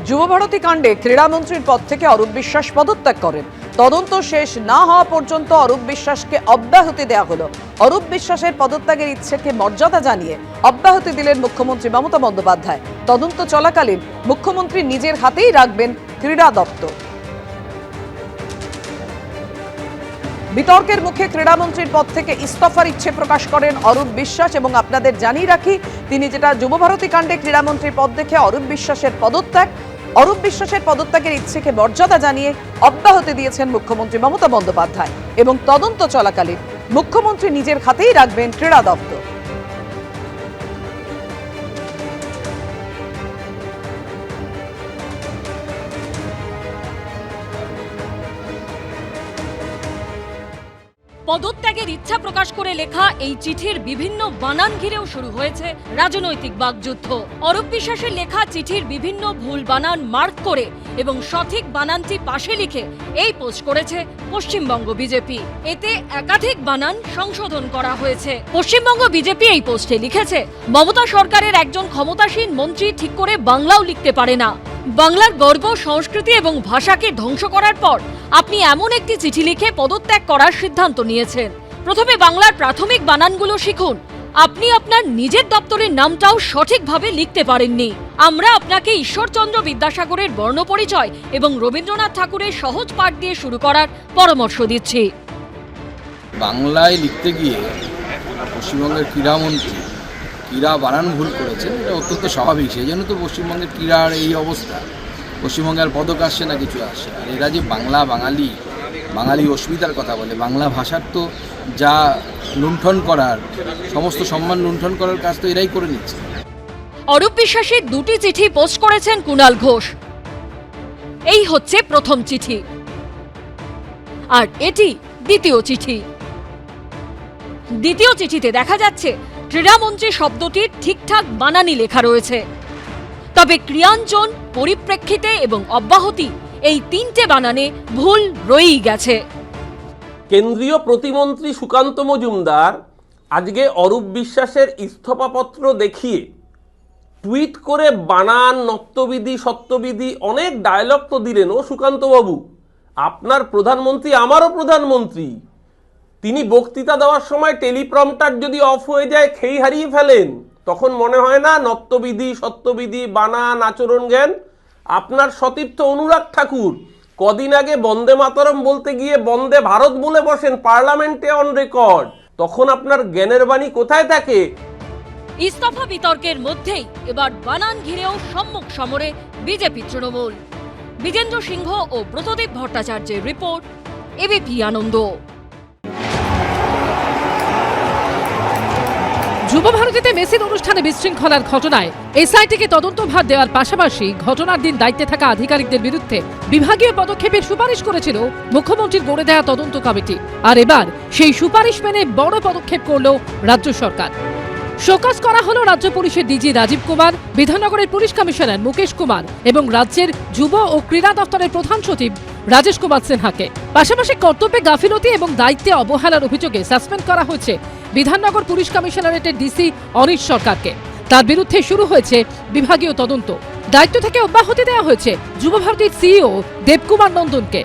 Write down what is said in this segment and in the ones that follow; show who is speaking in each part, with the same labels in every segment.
Speaker 1: যুবভারতী কাণ্ডে ক্রীড়ামন্ত্রীর পদ থেকে অরূপ বিশ্বাস পদত্যাগ করেন। তদন্ত শেষ না হওয়া পর্যন্ত অরূপ বিশ্বাসকে অব্যাহতি দেওয়া হলো। অরূপ বিশ্বাসের পদত্যাগের ইচ্ছেকে মর্যাদা জানিয়ে অব্যাহতি দিলেন মুখ্যমন্ত্রী মমতা বন্দ্যোপাধ্যায়। তদন্ত চলাকালীন মুখ্যমন্ত্রী নিজের হাতেই রাখবেন ক্রীড়া দপ্তর। বিতর্কের মুখে ক্রীড়ামন্ত্রীর পদ থেকে ইস্তফার ইচ্ছে প্রকাশ করেন অরূপ বিশ্বাস এবং আপনাদের জানিয়ে রাখি, তিনি যেটা যুবভারতী কাণ্ডে ক্রীড়ামন্ত্রীর পদ থেকে অরূপ বিশ্বাসের পদত্যাগের ইচ্ছেকে মর্যাদা জানিয়ে অব্যাহতি দিয়েছেন মুখ্যমন্ত্রী মমতা বন্দ্যোপাধ্যায় এবং তদন্ত চলাকালীন মুখ্যমন্ত্রী নিজের হাতেই রাখবেন ক্রীড়া দপ্তর।
Speaker 2: পদত্যাগের ইচ্ছা প্রকাশ করে লেখা এই চিঠির বিভিন্ন বানান ঘিরেও শুরু হয়েছে রাজনৈতিক বাকযুদ্ধ। অরূপ বিশ্বাসের লেখা চিঠির বিভিন্ন ভুল বানান মার্ক করে এবং সঠিক বানানটি পাশে লিখে এই পোস্ট করেছে পশ্চিমবঙ্গ বিজেপি। এতে একাধিক বানান সংশোধন করা হয়েছে। পশ্চিমবঙ্গ বিজেপি এই পোস্টে লিখেছে, মমতা সরকারের একজন ক্ষমতাসীন মন্ত্রী ঠিক করে বাংলাও লিখতে পারে না। বাংলার গর্ব, সংস্কৃতি এবং ভাষাকে ধ্বংস করার পর আপনি এমন একটি চিঠি লিখে পদত্যাগ করার সিদ্ধান্ত নিয়েছেন। প্রথমে বাংলার প্রাথমিক বানানগুলো শিখুন। আপনি আপনার নিজের দপ্তরের নামটাও সঠিকভাবে লিখতে পারেননি। আমরা আপনাকে ঈশ্বরচন্দ্র বিদ্যাসাগরের বর্ণপরিচয় এবং রবীন্দ্রনাথ ঠাকুরের সহজ পাঠ দিয়ে শুরু করার পরামর্শ দিচ্ছি।
Speaker 3: বাংলায় লিখতে গিয়ে পশ্চিমবঙ্গের ক্রীড়ামন্ত্রী ক্রীড়া বানান ভুল করেছেন, এটা অত্যন্ত স্বাভাবিক। সেই জন্য তো পশ্চিমবঙ্গের ক্রীড়ার এই অবস্থা। পশ্চিমবঙ্গের পদক আসছে না, কিছু আসছে। আর এরা যে বাঙালি অস্মিতার কথা বলে, বাংলা ভাষার তো যা লুণ্ঠন করার, সমস্ত সম্মান লুণ্ঠন করার কাজ তো এরাই করে নিচ্ছে।
Speaker 2: অরূপ বিশ্বাসের দুটি চিঠি পোস্ট করেছেন কুণাল ঘোষ। এই হচ্ছে প্রথম চিঠি আর এটি দ্বিতীয় চিঠি। দ্বিতীয় চিঠিতে দেখা যাচ্ছে ক্রীড়ামন্ত্রী শব্দটির ঠিকঠাক বানানই লেখা রয়েছে, তবে ক্রিয়াঞ্চন, পরিপ্রেক্ষিতে এবং অব্যাহতি এই তিনটে বানানে ভুল রয়েই গেছে।
Speaker 4: কেন্দ্রীয় প্রতিমন্ত্রী সুকান্ত মজুমদার আজকে অরূপ বিশ্বাসের ইস্তফাপত্র দেখিয়ে টুইট করে বানান, নত্যবিধি, সত্যবিধি অনেক ডায়লগ তো দিলেন। ও সুকান্তবাবু, আপনার প্রধানমন্ত্রী আমারও প্রধানমন্ত্রী। তিনি বক্তৃতা দেওয়ার সময় টেলিপ্রম্পটার যদি অফ হয়ে যায়, খেই হারিয়ে ফেলেন, তখন মনে হয় না নত্যবিধি, সত্যবিধি, বানান, আচরণ জ্ঞান? আপনার সতীর্থ অনুরাগ ঠাকুর কদিন আগে বন্দে মাতরম বলতে গিয়ে বন্দে ভারত বলে বসেন পার্লামেন্টে অন রেকর্ড। তখন আপনার জ্ঞানের বাণী কোথায় থাকে?
Speaker 2: ইস্তফা বিতর্কের মধ্যেই এবার বানান ঘিরেও সম্মুখ সমরে বিজেপি তৃণমূল। বিজেন্দ্র সিংহ ও ব্রতদেব ভট্টাচার্যের রিপোর্ট, এবিপি আনন্দ।
Speaker 5: যুবভারতীতে মেসির অনুষ্ঠানে বিশৃঙ্খলার ঘটনায় এসআইটিকে তদন্তভার দেওয়ার পাশাপাশি ঘটনার দিন দায়িত্বে থাকা আধিকারিকদের বিরুদ্ধে বিভাগীয় পদক্ষেপের সুপারিশ করেছিল মুখ্যমন্ত্রীর গড়ে দেওয়া তদন্ত কমিটি। আর এবার সেই সুপারিশ মেনে বড় পদক্ষেপ করল রাজ্য সরকার। শোকজ করা হলো রাজ্য পুলিশের ডিজি রাজীব কুমার, বিধাননগরের পুলিশ কমিশনার মুকেশ কুমার এবং রাজ্যের যুব ও ক্রীড়া দপ্তরের প্রধান সচিব রাজেশ কুমার সিনহাকে। পাশাপাশি কর্তব্যে গাফিলতি এবং দায়িত্বে অবহেলার অভিযোগে সাসপেন্ড করা হয়েছে বিধাননগর পুলিশ কমিশনারেটের ডিসি অনিশ সরকারকে। তার বিরুদ্ধে শুরু হয়েছে বিভাগীয় তদন্ত। দায়িত্ব থেকে অব্যাহতি দেওয়া হয়েছে যুবভারতীর সিইও দেবকুমার নন্দনকে।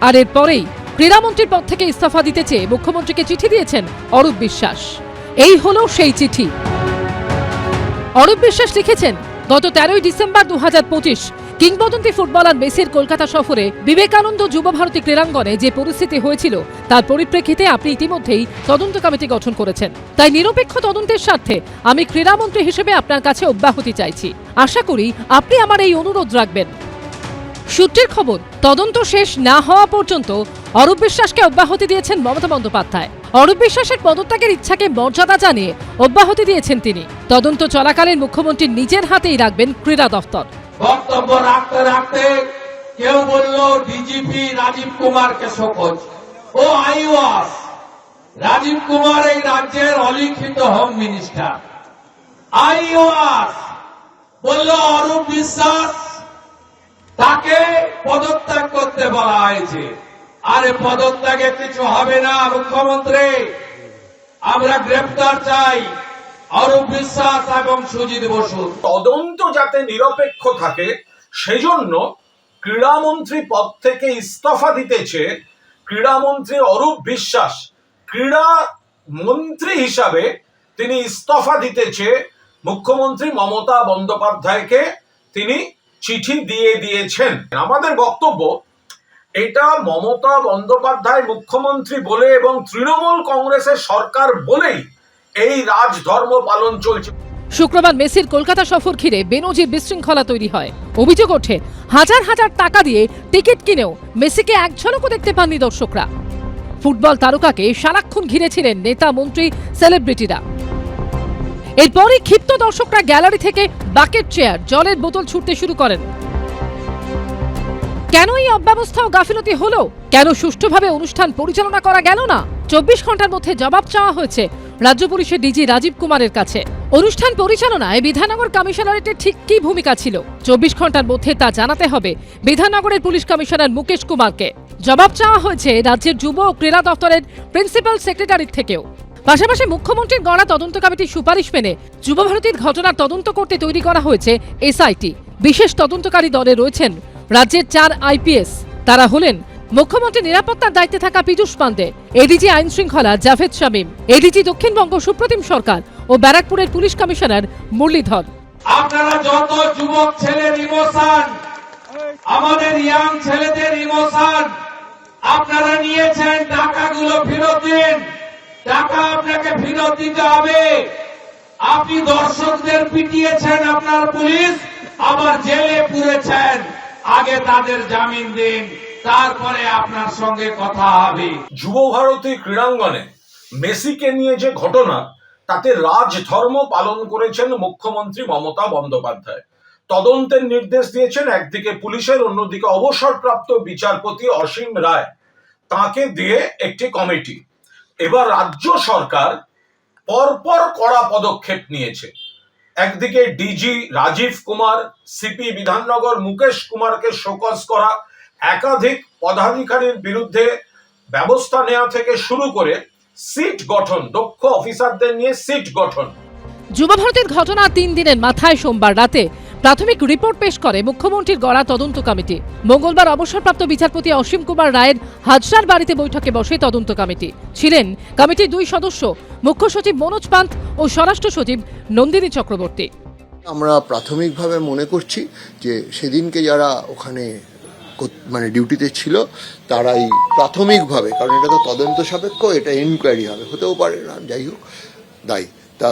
Speaker 5: আর এরপরেই ক্রীড়ামন্ত্রীর পদ থেকে ইস্তফা দিতে চেয়ে মুখ্যমন্ত্রীকে চিঠি দিয়েছেন অরূপ বিশ্বাস। এই হলো সেই চিঠি। অরূপ বিশ্বাস লিখেছেন, গত 13ই ডিসেম্বর 2025 কিংবদন্তি ফুটবলার মেসির কলকাতা সফরে বিবেকানন্দ যুবভারতী ক্রীড়াঙ্গনে যে পরিস্থিতি হয়েছিল তার পরিপ্রেক্ষিতে আপনি ইতিমধ্যেই তদন্ত কমিটি গঠন করেছেন। তাই নিরপেক্ষ তদন্তের স্বার্থে আমি ক্রীড়ামন্ত্রী হিসেবে আপনার কাছে অব্যাহতি চাইছি। আশা করি আপনি আমার এই অনুরোধ রাখবেন। সূত্রের খবর, তদন্ত শেষ না হওয়া পর্যন্ত অরূপ বিশ্বাসকে অব্যাহতি দিয়েছেন মমতা বন্দ্যোপাধ্যায়। অরূপ বিশ্বাসের পদত্যাগের ইচ্ছাকে মর্যাদা জানিয়ে অব্যাহতি দিয়েছেন তিনি। তদন্ত চলাকালীন মুখ্যমন্ত্রী নিজের হাতেই রাখবেন ক্রীড়া দপ্তর।
Speaker 6: বক্তব্য রাখতে রাখতে কেউ বলল ডিজিপি রাজীব কুমারকে শোকজ। ও আইওয়াস, রাজীব কুমার এই রাজ্যের অলিখিত হোম মিনিস্টার। আইওয়াস বলল অরূপ বিশ্বাস তাকে পদত্যাগ করতে বলা হয়েছে। আরে পদত্যাগে কিছু হবে না মুখ্যমন্ত্রী, আমরা গ্রেফতার চাই অরূপ বিশ্বাস এবং সুজিত বসু।
Speaker 7: তদন্ত যাতে নিরপেক্ষ থাকে সেজন্য ক্রীড়ামন্ত্রী পদ থেকে ইস্তফা দিতেছে ক্রীড়ামন্ত্রী অরূপ বিশ্বাস। ক্রীড়া মন্ত্রী হিসাবে তিনি ইস্তফা দিতেছে মুখ্যমন্ত্রী মমতা বন্দ্যোপাধ্যায়কে তিনি চিঠি দিয়ে দিয়েছেন। আমাদের বক্তব্য, এটা মমতা বন্দ্যোপাধ্যায় মুখ্যমন্ত্রী বলে এবং তৃণমূল কংগ্রেসের সরকার বলেই এই রাজধর্ম পালন চলছে।
Speaker 5: শুক্রবার মেসির কলকাতা সফর ঘিরে বেনজির বিশৃঙ্খলা তৈরি হয়। অভিযোগ ওঠে হাজার হাজার টাকা দিয়ে টিকিট কিনেও মেসিকে এক ঝলকও দেখতে পাননি দর্শকরা। ফুটবল তারকাকে সারাক্ষণ ঘিরেছিলেন নেতা, মন্ত্রী, সেলিব্রিটিরা। এরপরই ক্ষিপ্ত দর্শকরা গ্যালারি থেকে বাকেট চেয়ার, জলের বোতল ছুটতে শুরু করেন। কেন এই অব্যবস্থা ও গাফিলতি হলো? কেন সুষ্ঠুভাবে অনুষ্ঠান পরিচালনা করা গেল না? 24 ঘন্টার মধ্যে জবাব চাওয়া হয়েছে রাজ্য পুলিশের ডিজি রাজীব কুমারের কাছে। অনুষ্ঠান পরিচালনায় বিধাননগর কমিশনারেটের ঠিক কী ভূমিকা ছিল? 24 ঘন্টার মধ্যে তা জানাতে হবে বিধাননগরের পুলিশ কমিশনার মুকেশ কুমারকে। জবাব চাওয়া হয়েছে রাজ্যের যুব ও ক্রীড়া দপ্তরের প্রিন্সিপাল সেক্রেটারির থেকেও। পাশাপাশি মুখ্যমন্ত্রীর গড়া তদন্ত কমিটির সুপারিশ মেনে যুবভারতীর ঘটনার তদন্ত করতে তৈরি করা হয়েছে এসআইটি। বিশেষ তদন্তকারী দলে রয়েছেন রাজ্যের 4 আইপিএস। তারা হলেন মুখ্যমন্ত্রীর নিরাপত্তার দায়িত্বে থাকা পীযূষ পান্ডে, এডিজি আইন শৃঙ্খলা জাভেদ শামীম, এডিজি দক্ষিণবঙ্গ সুপ্রতিম সরকার ও ব্যারাকপুরের পুলিশ কমিশনার মুরলীধর।
Speaker 6: আপনারা যত যুবক ছেলের ইমোশন, আমাদের ইয়াং ছেলেদের ইমোশন আপনারা নিয়েছেন, টাকাগুলো ফেরত দিন। টাকা আপনাকে ফেরত দিতে হবে। আপনি দর্শকদের পিটিয়েছেন আপনার পুলিশ, আবার জেলে পুরেছেন। আগে তাদের জামিন দিন, তারপরে আপনার সঙ্গে কথা হবে।
Speaker 7: যুব ভারতী ক্রীড়াঙ্গনে মেসিকে নিয়ে যে ঘটনা, তাতে রাজধর্ম পালন করেছেন মুখ্যমন্ত্রী মমতা বন্দ্যোপাধ্যায়। তদন্তের নির্দেশ দিয়েছেন একদিকে পুলিশের, অন্যদিকে অবসরপ্রাপ্ত বিচারপতি অসীম রায়, তাকে দিয়ে একটি কমিটি। এবার রাজ্য সরকার পরপর কড়া পদক্ষেপ নিয়েছে। একদিকে ডিজি রাজীব কুমার, সিপি বিধাননগর মুকেশ কুমারকে শোকজ করা, একাধিক পদাধিকারীর বিরুদ্ধে ব্যবস্থা নেওয়া থেকে শুরু করে সিট গঠন, দক্ষ অফিসারদের নিয়ে সিট গঠন।
Speaker 5: যুবভারতীর ঘটনা 3 দিনের মাথায় সোমবার রাতে প্রাথমিক রিপোর্ট পেশ করে মুখ্যমন্ত্রীর গড়া তদন্ত কমিটি। মঙ্গলবার অবসরপ্রাপ্ত বিচারপতি অসীম কুমার রায়ের হাজরার বাড়িতে বৈঠকে বসে তদন্ত কমিটি। ছিলেন কমিটির 2 সদস্য, মুখ্য সচিব মনোজ পান্ত ও স্বরাষ্ট্র সচিব নন্দিনী চক্রবর্তী।
Speaker 8: আমরা প্রাথমিকভাবে মনে করছি যে সেদিনকে যারা ওখানে ডিউটিতে ছিল তারাই প্রাথমিকভাবে, কারণ এটা তো তদন্ত সাপেক্ষ, এটা ইনকোয়ারি হবে, হতেও পারে না, যাই হোক, দায়ী তা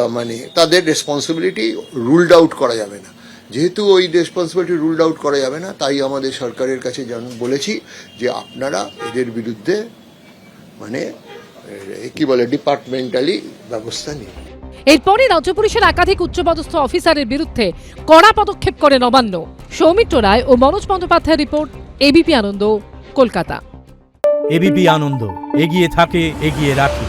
Speaker 8: তাদের রেসপন্সিবিলিটি রুলড আউট করা যাবে না। যেহেতু ওই রেসপন্সিবিলিটি রুলড আউট করা যাবে না, তাই আমাদের সরকারের কাছে বলেছি যে আপনারা এদের বিরুদ্ধে ডিপার্টমেন্টালি ব্যবস্থা নিন।
Speaker 5: এরপরই রাজ্য পুলিশের একাধিক উচ্চপদস্থ অফিসারের বিরুদ্ধে কড়া পদক্ষেপ করে নবান্ন। সৌমিত্র রায় ও মনোজ বন্দ্যোপাধ্যায়ের রিপোর্ট, এবিপি আনন্দ, কলকাতা।
Speaker 9: এবিপি আনন্দ, এগিয়ে থাকে, এগিয়ে রাখে।